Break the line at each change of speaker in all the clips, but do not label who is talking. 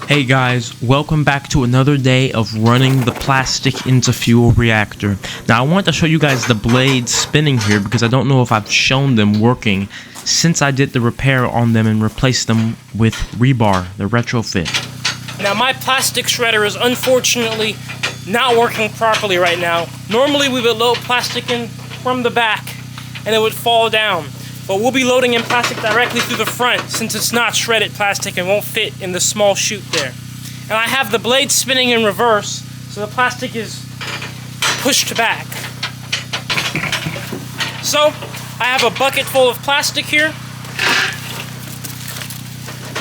Hey guys, welcome back to another day of running the plastic into fuel reactor. Now I want to show you guys the blades spinning here because I don't know if I've shown them working since I did the repair on them and replaced them with rebar, the retrofit.
Now my plastic shredder is unfortunately not working properly right now. Normally we would load plastic in from the back and it would fall down. But we'll be loading in plastic directly through the front since it's not shredded plastic and won't fit in the small chute there. And I have the blade spinning in reverse, so the plastic is pushed back. So, I have a bucket full of plastic here,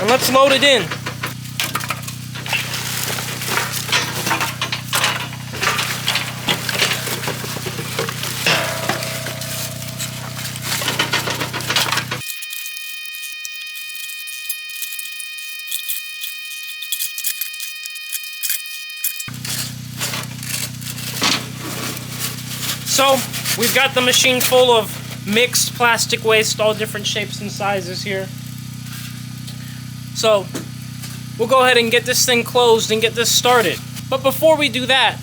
and let's load it in. So, we've got the machine full of mixed plastic waste, all different shapes and sizes here. So, we'll go ahead and get this thing closed and get this started. But before we do that,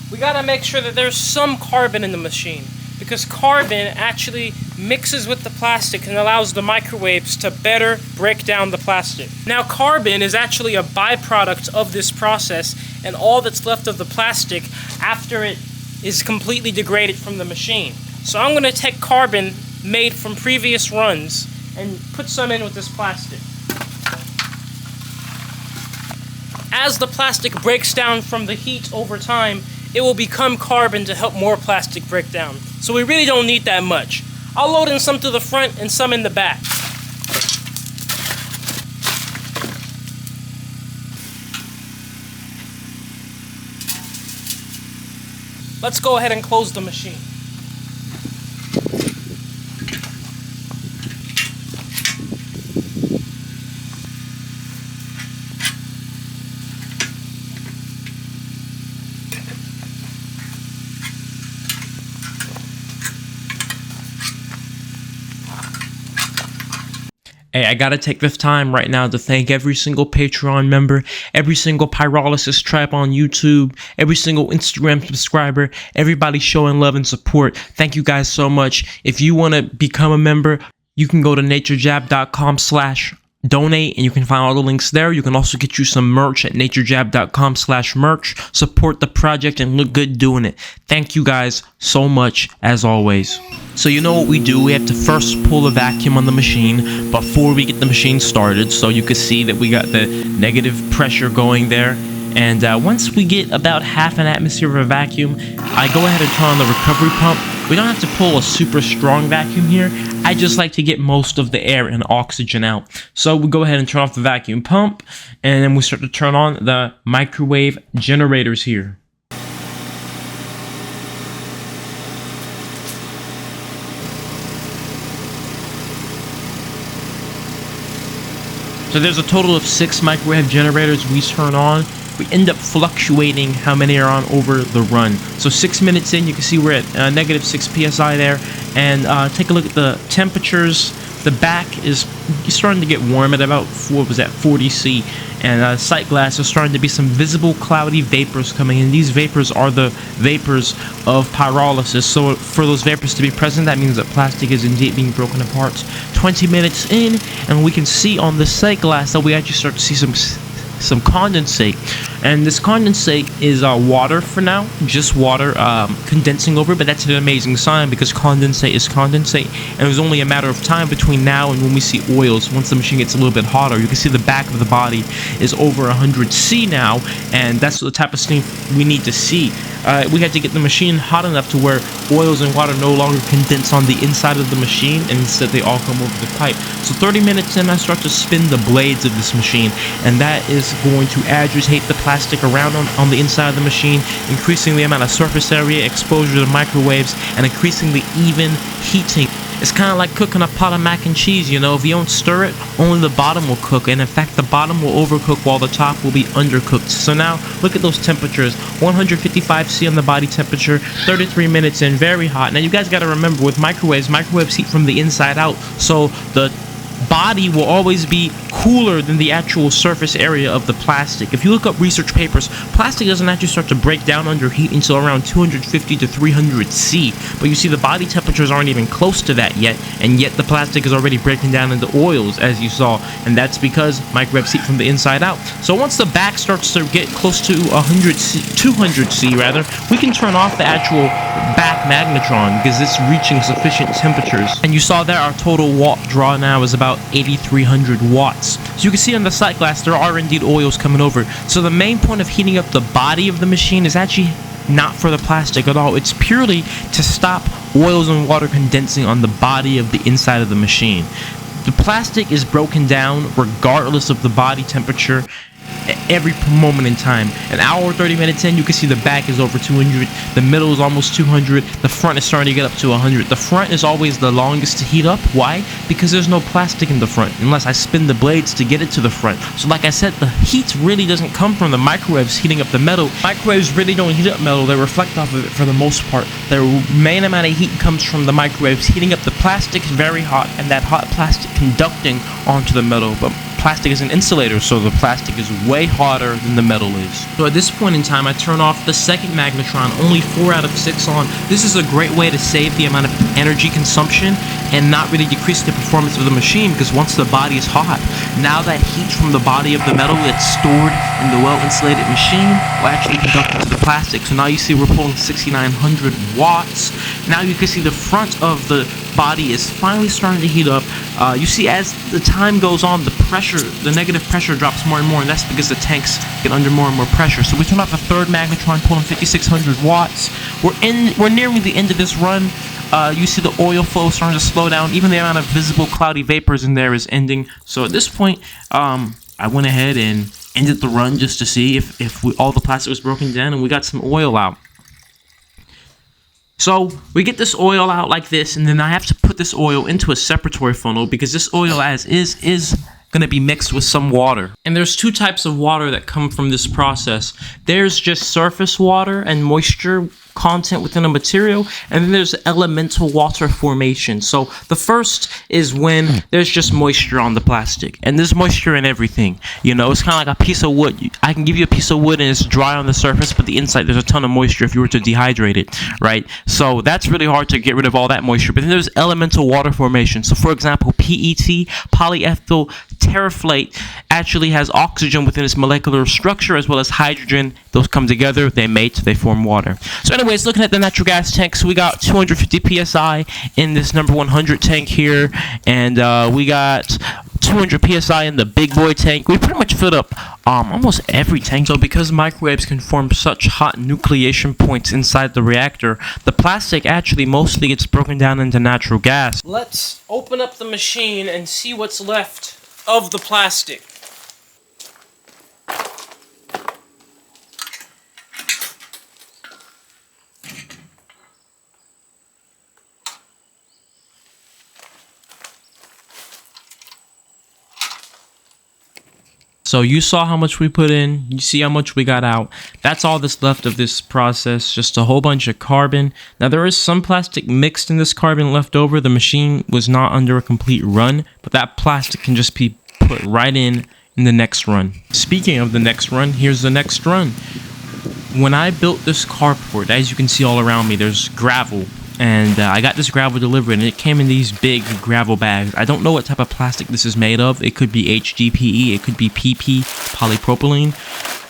we gotta make sure that there's some carbon in the machine, because carbon actually mixes with the plastic and allows the microwaves to better break down the plastic. Now, carbon is actually a byproduct of this process, and all that's left of the plastic after it is completely degraded from the machine. So I'm going to take carbon made from previous runs and put some in with this plastic. As the plastic breaks down from the heat over time, it will become carbon to help more plastic break down. So we really don't need that much. I'll load in some to the front and some in the back. Let's go ahead and close the machine.
Hey, I gotta take this time right now to thank every single Patreon member, every single Pyrolysis tribe on YouTube, every single Instagram subscriber, everybody showing love and support. Thank you guys so much. If you want to become a member, you can go to Naturejab.com/donate and you can find all the links there. You can also get you some merch at Naturejab.com/merch. Support the project and look good doing it. Thank you guys so much as always. So you know what we do, we have to first pull a vacuum on the machine before we get the machine started, so you can see that we got the negative pressure going there. And once we get about half an atmosphere of a vacuum, I go ahead and turn on the recovery pump. We don't have to pull a super strong vacuum here. I just like to get most of the air and oxygen out. So we go ahead and turn off the vacuum pump, and then we start to turn on the microwave generators here. So there's a total of 6 microwave generators we turn on. We end up fluctuating how many are on over the run. So 6 minutes in, you can see we're at negative 6 psi there. And take a look at the temperatures. The back is starting to get warm at about 40 C. And sight glass is starting to be some visible cloudy vapors coming in. These vapors are the vapors of pyrolysis. So for those vapors to be present, that means that plastic is indeed being broken apart. 20 minutes in, and we can see on the sight glass that we actually start to see some condensate, and this condensate is water for now, just water condensing over, but that's an amazing sign because condensate is condensate, and it was only a matter of time between now and when we see oils. Once the machine gets a little bit hotter, you can see the back of the body is over 100 C now, and that's the type of steam we need to see. We had to get the machine hot enough to where oils and water no longer condense on the inside of the machine, and instead they all come over the pipe. So 30 minutes in, I start to spin the blades of this machine, and that is going to agitate the plastic around on the inside of the machine, increasing the amount of surface area, exposure to microwaves, and increasing the even heating. It's kind of like cooking a pot of mac and cheese, you know, if you don't stir it, only the bottom will cook, and in fact the bottom will overcook while the top will be undercooked. So now, look at those temperatures, 155 C on the body temperature, 33 minutes in, very hot. Now you guys got to remember, with microwaves heat from the inside out, so the body will always be cooler than the actual surface area of the plastic. If you look up research papers, plastic doesn't actually start to break down under heat until around 250 to 300 C. But you see the body temperatures aren't even close to that yet, and yet the plastic is already breaking down into oils, as you saw, and that's because microwaves heat from the inside out. So once the back starts to get close to 200 C rather, we can turn off the actual back magnetron because it's reaching sufficient temperatures. And you saw there our total watt draw now is about 8,300 watts. So you can see on the sight glass there are indeed oils coming over. So the main point of heating up the body of the machine is actually not for the plastic at all. It's purely to stop oils and water condensing on the body of the inside of the machine. The plastic is broken down regardless of the body temperature every moment in time. An hour or 30 minutes in, you can see the back is over 200, the middle is almost 200, the front is starting to get up to 100. The front is always the longest to heat up. Why? Because there's no plastic in the front, unless I spin the blades to get it to the front. So like I said, the heat really doesn't come from the microwaves heating up the metal. Microwaves really don't heat up metal, they reflect off of it for the most part. The main amount of heat comes from the microwaves heating up the plastic very hot, and that hot plastic conducting onto the metal. But plastic is an insulator, so the plastic is way hotter than the metal is. So at this point in time, I turn off the second magnetron, only 4 out of 6 on. This is a great way to save the amount of energy consumption and not really decrease the performance of the machine, because once the body is hot, now that heat from the body of the metal that's stored in the well-insulated machine will actually conduct into the plastic. So now you see we're pulling 6,900 watts. Now you can see the front of the body is finally starting to heat up. You see as the time goes on, the negative pressure drops more and more, and that's because the tanks get under more and more pressure. So we turn off the third magnetron, pulling 5,600 watts. We're nearing the end of this run. You see the oil flow starting to slow down. Even the amount of visible cloudy vapors in there is ending. So at this point, I went ahead and ended the run just to see if all the plastic was broken down, and we got some oil out. So we get this oil out like this, and then I have to put this oil into a separatory funnel because this oil as is going to be mixed with some water. And there's two types of water that come from this process. There's just surface water and moisture content within a material, and then there's elemental water formation. So the first is when there's just moisture on the plastic, and there's moisture in everything. You know, it's kind of like a piece of wood. I can give you a piece of wood and it's dry on the surface, but the inside there's a ton of moisture if you were to dehydrate it, right? So that's really hard to get rid of all that moisture. But then there's elemental water formation. So for example, PET, polyethyl terephthalate, actually has oxygen within its molecular structure as well as hydrogen. Those come together, they mate, they form water. So anyways, looking at the natural gas tank, so we got 250 psi in this number 100 tank here, and we got 200 psi in the big boy tank. We pretty much filled up almost every tank. So because microwaves can form such hot nucleation points inside the reactor, the plastic actually mostly gets broken down into natural gas.
Let's open up the machine and see what's left of the plastic.
So you saw how much we put in, you see how much we got out. That's all that's left of this process, just a whole bunch of carbon. Now there is some plastic mixed in this carbon left over. The machine was not under a complete run, but that plastic can just be put right in the next run. Speaking of the next run, here's the next run. When I built this carport, as you can see all around me, there's gravel. And I got this gravel delivered, and it came in these big gravel bags. I don't know what type of plastic this is made of. It could be HDPE, it could be PP, polypropylene.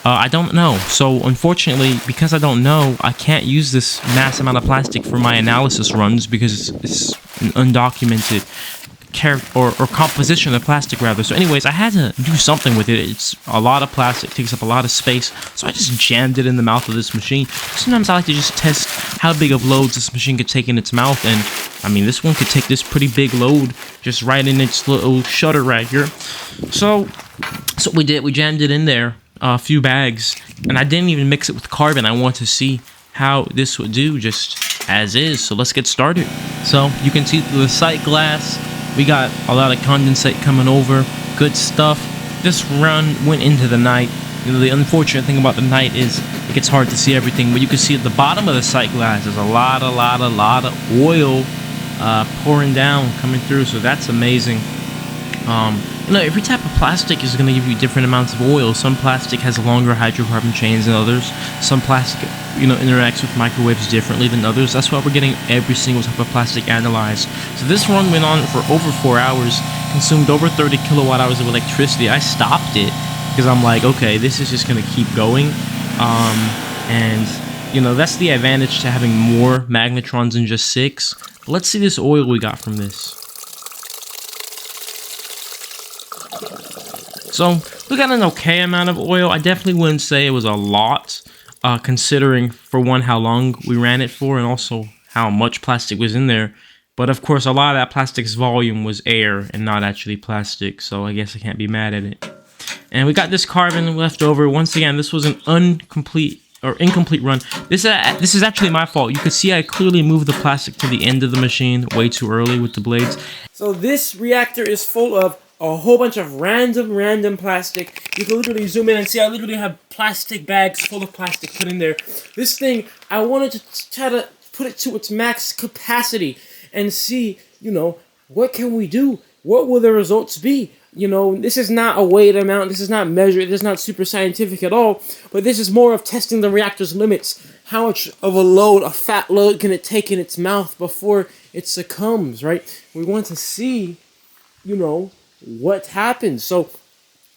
I don't know. So unfortunately, because I don't know, I can't use this mass amount of plastic for my analysis runs because it's an undocumented or composition of plastic rather. So anyways, I had to do something with it. It's a lot of plastic, takes up a lot of space, so I just jammed it in the mouth of this machine. Sometimes I like to just test how big of loads this machine could take in its mouth, and I mean this one could take this pretty big load just right in its little shutter right here. So we did, we jammed it in there, a few bags, and I didn't even mix it with carbon. I want to see how this would do just as is. So let's get started. So you can see through the sight glass we got a lot of condensate coming over. Good stuff. This run went into the night. You know, the unfortunate thing about the night is it gets hard to see everything, but you can see at the bottom of the sight glass there's a lot of oil pouring down, coming through, so that's amazing. Every type of plastic is going to give you different amounts of oil. Some plastic has longer hydrocarbon chains than others. Some plastic, interacts with microwaves differently than others. That's why we're getting every single type of plastic analyzed. So this run went on for over 4 hours, consumed over 30 kilowatt hours of electricity. I stopped it because I'm like, okay, this is just going to keep going. That's the advantage to having more magnetrons than just 6. But let's see this oil we got from this. So we got an okay amount of oil. I definitely wouldn't say it was a lot, considering, for one, how long we ran it for, and also how much plastic was in there. But of course, a lot of that plastic's volume was air and not actually plastic, so I guess I can't be mad at it. And we got this carbon left over. Once again, this was an incomplete run. This is actually my fault. You could see I clearly moved the plastic to the end of the machine way too early with the blades.
So this reactor is full of a whole bunch of random plastic. You can literally zoom in and see I literally have plastic bags full of plastic put in there. This thing, I wanted to try to put it to its max capacity and see, what can we do? What will the results be? This is not a weighed amount. This is not measured. This is not super scientific at all. But this is more of testing the reactor's limits. How much of a fat load can it take in its mouth before it succumbs, right? We want to see, what happens. So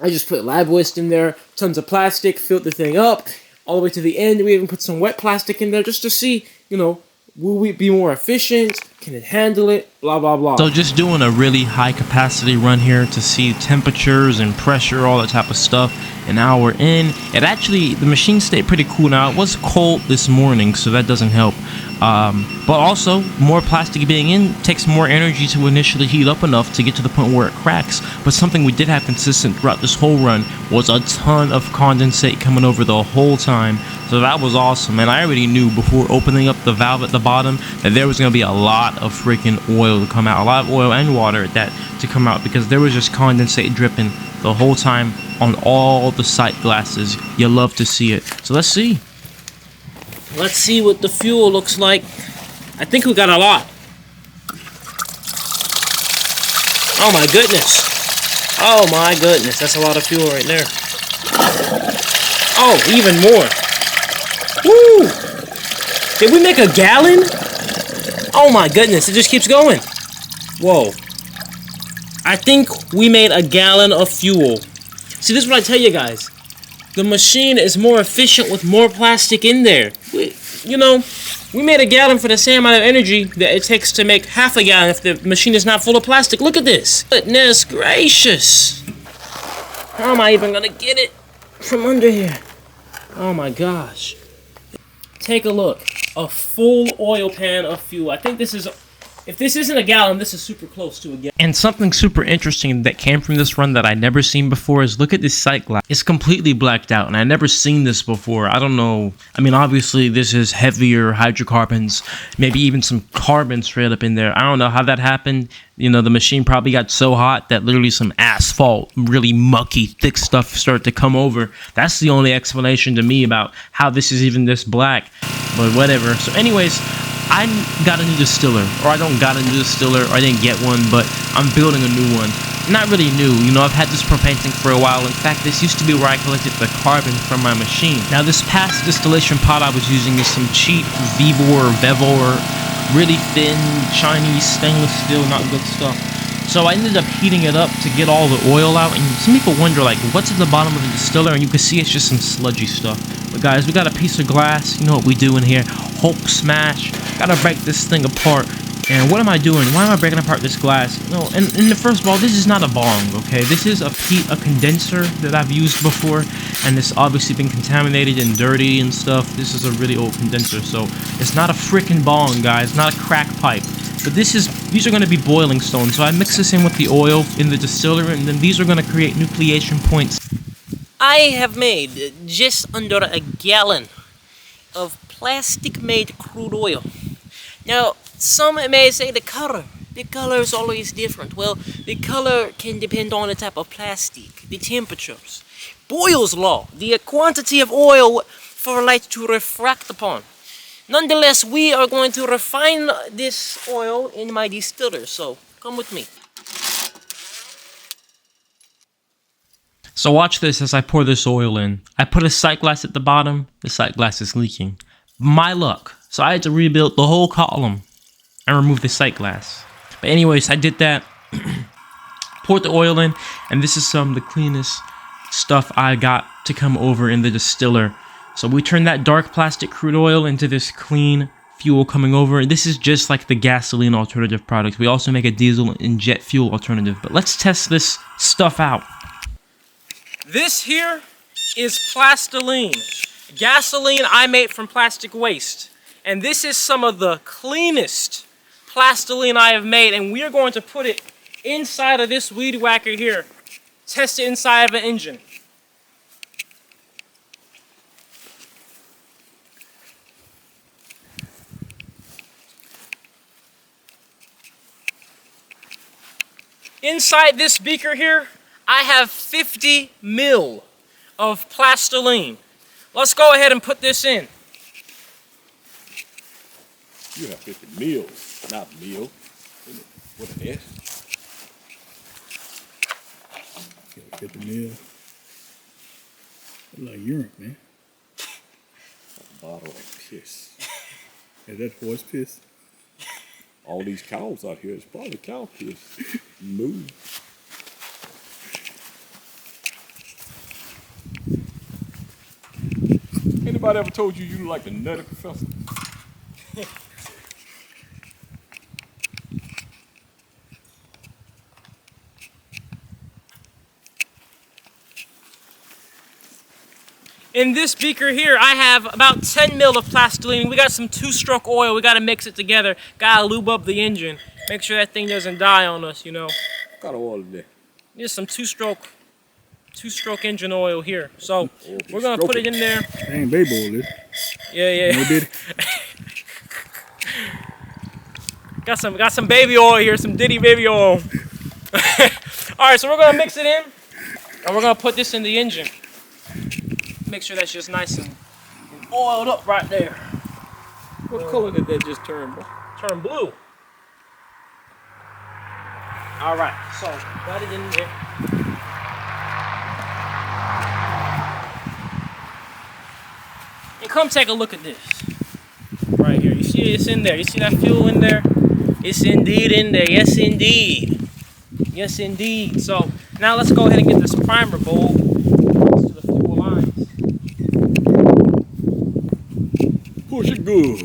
I just put lab waste in there, tons of plastic, filled the thing up, all the way to the end. We even put some wet plastic in there just to see, will we be more efficient? Can it handle it? Blah, blah, blah.
So just doing a really high capacity run here to see temperatures and pressure, all that type of stuff. An hour in, the machine stayed pretty cool. Now, it was cold this morning, so that doesn't help. But also, more plastic being in takes more energy to initially heat up enough to get to the point where it cracks. But something we did have consistent throughout this whole run was a ton of condensate coming over the whole time. So that was awesome. And I already knew before opening up the valve at the bottom that there was going to be a lot of freaking oil to come out. A lot of oil and water to come out, because there was just condensate dripping the whole time on all the sight glasses. You love to see it. So let's see.
Let's see what the fuel looks like. I think we got a lot. Oh my goodness. Oh my goodness. That's a lot of fuel right there. Oh, even more. Woo! Did we make a gallon? Oh my goodness. It just keeps going. Whoa. I think we made a gallon of fuel. See, this is what I tell you guys. The machine is more efficient with more plastic in there. We made a gallon for the same amount of energy that it takes to make half a gallon if the machine is not full of plastic. Look at this. Goodness gracious. How am I even gonna get it from under here? Oh my gosh. Take a look. A full oil pan of fuel. I think this is... If this isn't a gallon, this is super close to a gallon.
And something super interesting that came from this run that I'd never seen before is look at this sight glass. It's completely blacked out, and I'd never seen this before. I don't know. I mean, obviously, this is heavier hydrocarbons, maybe even some carbon straight up in there. I don't know how that happened. The machine probably got so hot that literally some asphalt, really mucky, thick stuff started to come over. That's the only explanation to me about how this is even this black. But whatever. So anyways, I got a new distiller, or I don't got a new distiller, or I didn't get one, but I'm building a new one. Not really new, I've had this propane tank for a while. In fact, this used to be where I collected the carbon from my machine. Now, this past distillation pot I was using is some cheap Vevor, really thin, Chinese stainless steel, not good stuff. So I ended up heating it up to get all the oil out, and some people wonder, what's at the bottom of the distiller, and you can see it's just some sludgy stuff. But guys, we got a piece of glass, you know what we do in here, Hulk smash, gotta break this thing apart. And what am I doing? Why am I breaking apart this glass? And the first of all, this is not a bong, okay? This is a condenser that I've used before, and it's obviously been contaminated and dirty and stuff. This is a really old condenser, so it's not a freaking bong, guys, not a crack pipe. But these are going to be boiling stones, so I mix this in with the oil in the distiller, and then these are going to create nucleation points.
I have made just under a gallon of plastic-made crude oil. Now, some may say the color is always different. Well, the color can depend on the type of plastic, the temperatures, Boyle's law, the quantity of oil for light to refract upon. Nonetheless, we are going to refine this oil in my distiller, so come with me.
So watch this as I pour this oil in. I put a sight glass at the bottom. The sight glass is leaking. My luck. So I had to rebuild the whole column and remove the sight glass. But anyways, I did that. Poured the oil in, and this is some of the cleanest stuff I got to come over in the distiller. So we turned that dark plastic crude oil into this clean fuel coming over. This is just like the gasoline alternative product. We also make a diesel and jet fuel alternative. But let's test this stuff out.
This here is plastiline. Gasoline I made from plastic waste. And this is some of the cleanest plastiline I have made. And we are going to put it inside of this weed whacker here. Test it inside of an engine. Inside this beaker here, I have 50 mil of plastiline. Let's go ahead and put this in.
You have 50 mils, not mil. What an S.
Okay, 50 mil. That's like urine, man.
A bottle of piss.
Is that horse piss?
All these cows out here, it's probably cow piss. Moo. Anybody ever told you you like the Nutty Professor?
In this beaker here, I have about 10 mil of plastiline. We got some 2-stroke oil. We got to mix it together. Gotta lube up the engine. Make sure that thing doesn't die on us, you know.
What kind of oil is that?
Just some 2-stroke engine oil here. So we're gonna put it in there.
That ain't baby oil, is it?
Yeah.
No diddy.
Got some baby oil here, some Diddy baby oil. Alright, so we're gonna mix it in and we're gonna put this in the engine. Make sure that's just nice and oiled up right there.
What color did that just turn, bro?
Turn blue. Alright, so got it in there. And come take a look at this. Right here. You see it's in there. You see that fuel in there? It's indeed in there. Yes, indeed. Yes, indeed. So now let's go ahead and get this primer bowl to the fuel lines.
Push it good.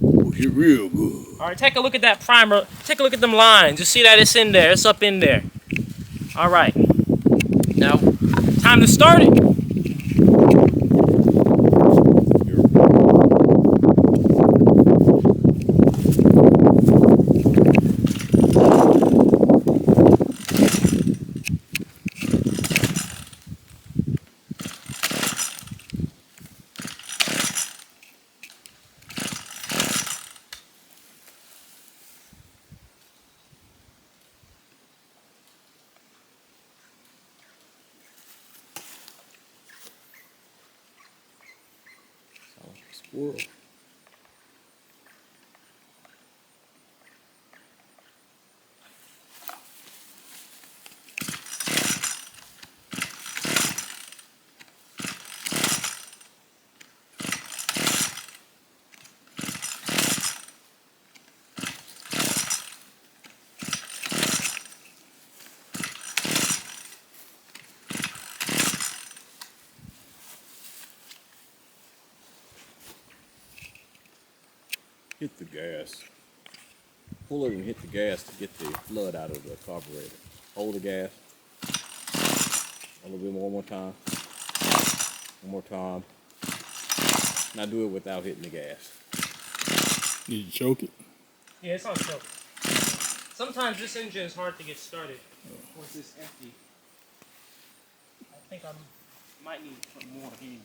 Push it real good.
All right, take a look at that primer. Take a look at them lines. You see that it's in there. It's up in there. All right. Now, time to start it.
Squirrel. Hit the gas. Pull it and hit the gas to get the flood out of the carburetor. Hold the gas. A little bit more time. One more time. Now do it without hitting the gas.
Did you choke it?
Yeah, it's on choke. Sometimes this engine is hard to get started once it's empty. I think I might need to put more in.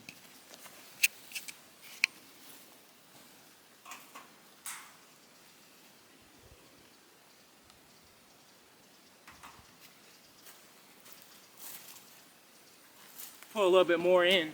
Put a little bit more in.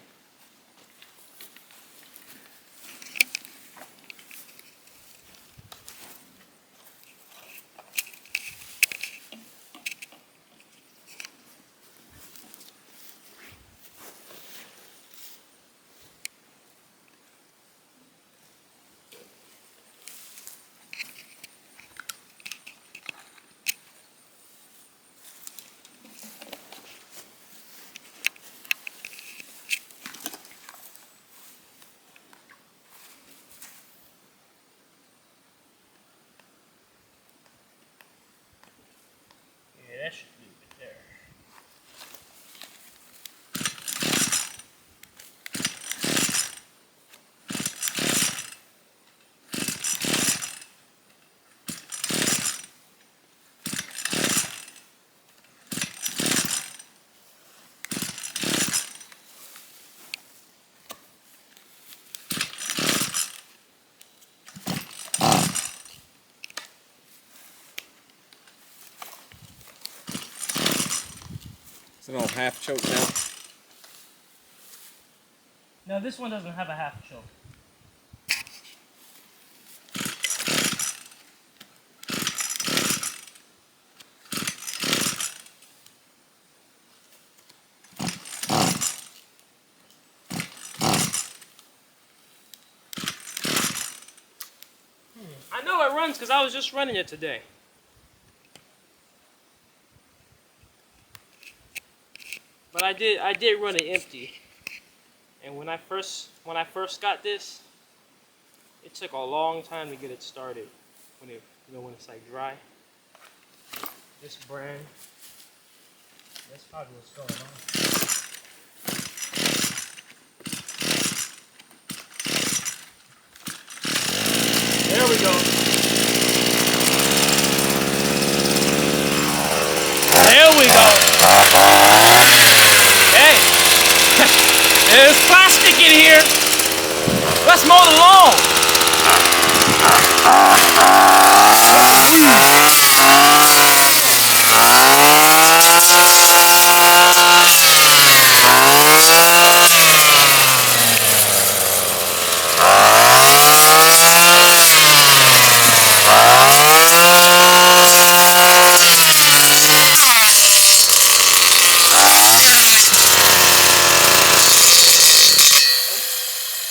Put on half choke now.
No, this one doesn't have a half choke. I know it runs because I was just running it today. But I did run it empty. And when I first got this, it took a long time to get it started. When it's like dry. This brand. That's probably what's going on. There we go. There we go. Hey, there's plastic in here. Let's mow the lawn.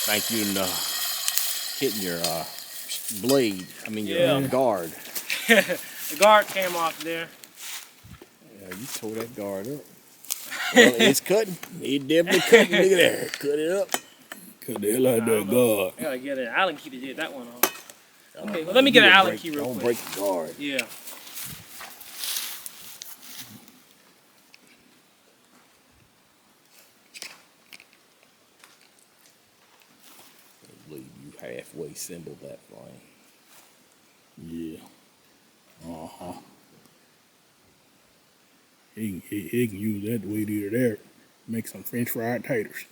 Thank you and hitting your blade. I mean your guard.
The guard came off there.
Yeah, you tore that guard up. Well, it's cutting. It definitely cutting. Look at there. Cut it up.
Cut the hell out of that guard.
I gotta get an Allen key to get that one off. Okay, well let me get an Allen key real quick.
Don't break the guard.
Yeah.
I believe you halfway assembled that flame.
Yeah. He can use that weed eater there. Make some French fried taters.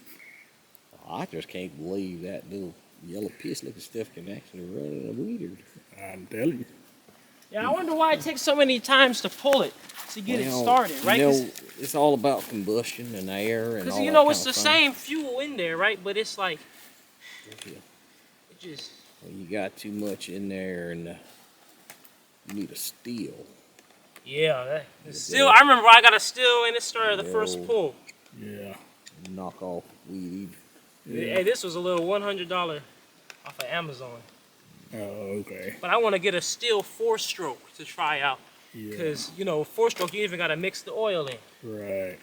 I just can't believe that little yellow piss looking stuff can actually run in a weed eater.
I'm telling you.
Yeah, I wonder why it takes so many times to pull it to get it started, right?
It's all about combustion and air and all
Because
that
it's
kind
the
of thing.
same fuel in there, right? But it's like
Yeah.
it just.
Well, you got too much in there, and you need a steel.
Yeah, still. I remember I got a steel and it started the first pull.
Yeah.
Knock off weed eater.
Hey, this was a little $100 off of Amazon.
Oh, okay.
But I want to get a steel 4-stroke to try out.
Yeah.
Because, 4-stroke, you even got to mix the oil in.
Right.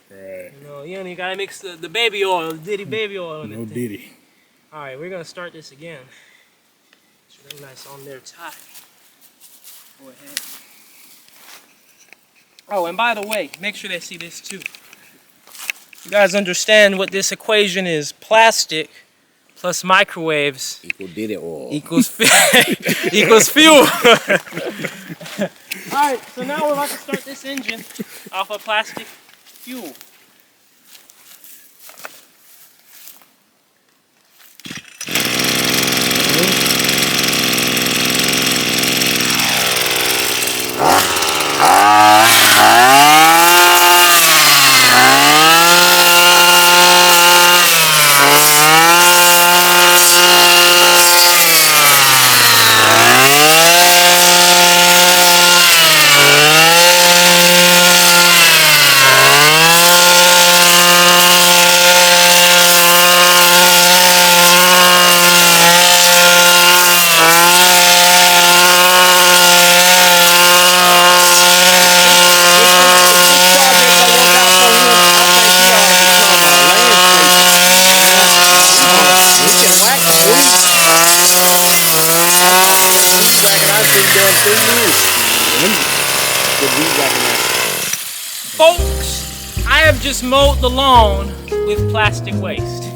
You only got to mix the baby oil, the Diddy baby oil in
No
it.
Diddy.
All right, we're going to start this again. It's really nice on there tight. Go ahead. Oh, and by the way, make sure they see this too. You guys understand what this equation is. Plastic plus microwaves
Equal Diddy oil.
equals equals fuel. Alright, so now we're about to start this engine off of plastic fuel. Folks, I have just mowed the lawn with plastic waste.